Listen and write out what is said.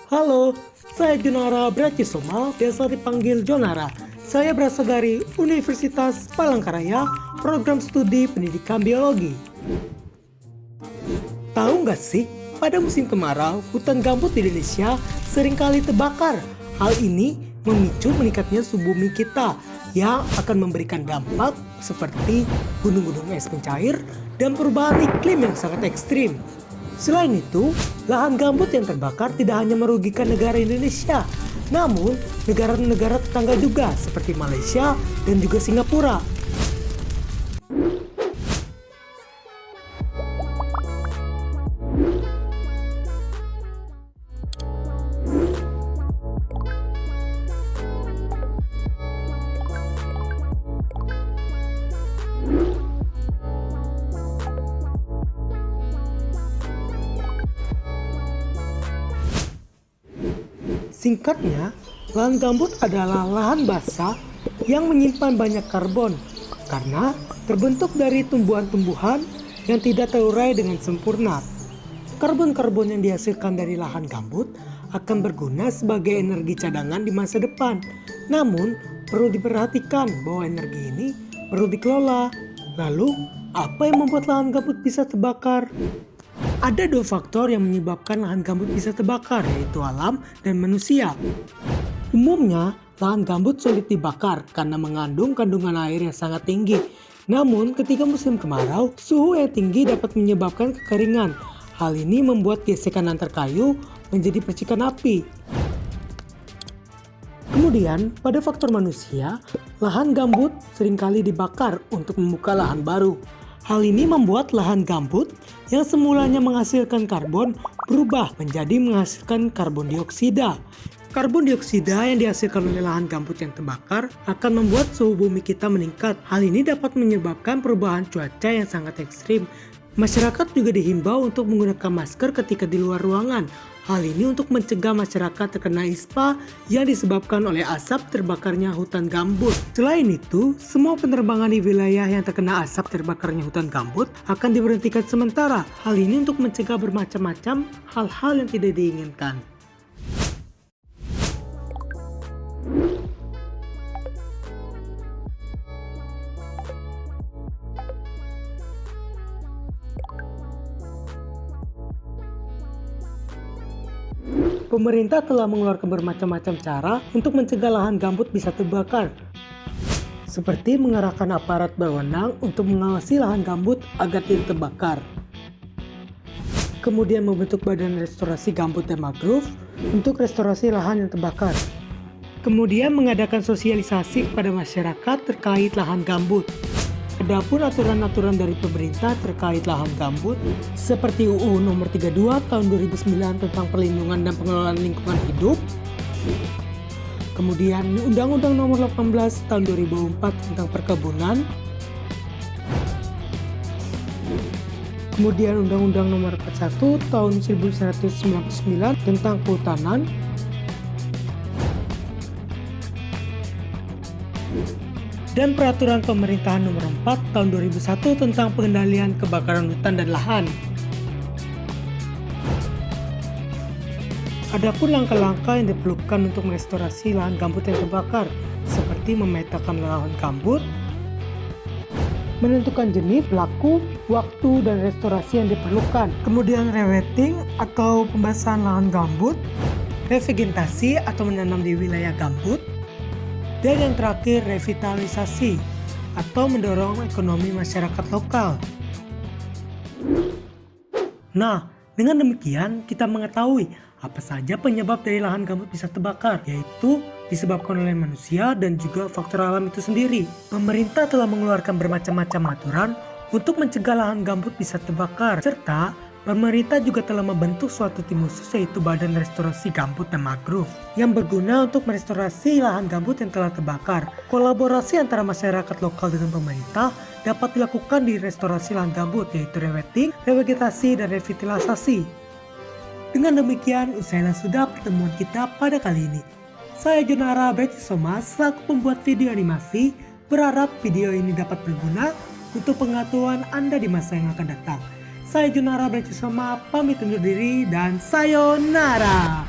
Halo, saya Junara Bracisoma, biasa dipanggil Jonara. Saya berasal dari Universitas Palangkaraya, program studi pendidikan biologi. Tahu nggak sih, pada musim kemarau, hutan gambut di Indonesia seringkali terbakar. Hal ini memicu meningkatnya suhu bumi kita yang akan memberikan dampak seperti gunung-gunung es mencair dan perubahan iklim yang sangat ekstrim. Selain itu, lahan gambut yang terbakar tidak hanya merugikan negara Indonesia, namun negara-negara tetangga juga seperti Malaysia dan juga Singapura. Singkatnya, lahan gambut adalah lahan basah yang menyimpan banyak karbon karena terbentuk dari tumbuhan-tumbuhan yang tidak terurai dengan sempurna. Karbon-karbon yang dihasilkan dari lahan gambut akan berguna sebagai energi cadangan di masa depan. Namun, perlu diperhatikan bahwa energi ini perlu dikelola. Lalu, apa yang membuat lahan gambut bisa terbakar? Ada dua faktor yang menyebabkan lahan gambut bisa terbakar, yaitu alam dan manusia. Umumnya, lahan gambut sulit dibakar karena mengandung kandungan air yang sangat tinggi. Namun, ketika musim kemarau, suhu yang tinggi dapat menyebabkan kekeringan. Hal ini membuat gesekan antar kayu menjadi percikan api. Kemudian, pada faktor manusia, lahan gambut seringkali dibakar untuk membuka lahan baru. Hal ini membuat lahan gambut yang semulanya menghasilkan karbon berubah menjadi menghasilkan karbon dioksida. Karbon dioksida yang dihasilkan oleh lahan gambut yang terbakar akan membuat suhu bumi kita meningkat. Hal ini dapat menyebabkan perubahan cuaca yang sangat ekstrim. Masyarakat juga dihimbau untuk menggunakan masker ketika di luar ruangan. Hal ini untuk mencegah masyarakat terkena ispa yang disebabkan oleh asap terbakarnya hutan gambut. Selain itu, semua penerbangan di wilayah yang terkena asap terbakarnya hutan gambut akan diberhentikan sementara. Hal ini untuk mencegah bermacam-macam hal-hal yang tidak diinginkan. Pemerintah telah mengeluarkan bermacam-macam cara untuk mencegah lahan gambut bisa terbakar, seperti mengerahkan aparat berwenang untuk mengawasi lahan gambut agar tidak terbakar. Kemudian membentuk badan restorasi gambut dan mangrove untuk restorasi lahan yang terbakar. Kemudian mengadakan sosialisasi kepada masyarakat terkait lahan gambut. Adapun aturan-aturan dari pemerintah terkait lahan gambut seperti UU Nomor 32 Tahun 2009 tentang perlindungan dan pengelolaan lingkungan hidup, kemudian Undang-Undang Nomor 18 Tahun 2004 tentang perkebunan, kemudian Undang-Undang Nomor 41 Tahun 1999 tentang kehutanan, dan Peraturan Pemerintahan Nomor 4 Tahun 2001 tentang pengendalian kebakaran hutan dan lahan. Adapun langkah-langkah yang diperlukan untuk merestorasi lahan gambut yang terbakar, seperti memetakan lahan gambut, menentukan jenis, pelaku, waktu, dan restorasi yang diperlukan. Kemudian rewetting atau pembasahan lahan gambut, revegetasi atau menanam di wilayah gambut, dan yang terakhir revitalisasi atau mendorong ekonomi masyarakat lokal. Nah, dengan demikian kita mengetahui apa saja penyebab dari lahan gambut bisa terbakar, yaitu disebabkan oleh manusia dan juga faktor alam itu sendiri. Pemerintah telah mengeluarkan bermacam-macam aturan untuk mencegah lahan gambut bisa terbakar, serta pemerintah juga telah membentuk suatu tim khusus yaitu Badan Restorasi Gambut dan Mangrove yang berguna untuk merestorasi lahan gambut yang telah terbakar. Kolaborasi antara masyarakat lokal dengan pemerintah dapat dilakukan di restorasi lahan gambut yaitu rewetting, revegetasi, dan revitalisasi. Dengan demikian, usailah sudah pertemuan kita pada kali ini. Saya Junara Bracisoma selaku pembuat video animasi, berharap video ini dapat berguna untuk pengetahuan Anda di masa yang akan datang. Saya Junara Bracisoma pamit undur diri dan sayonara.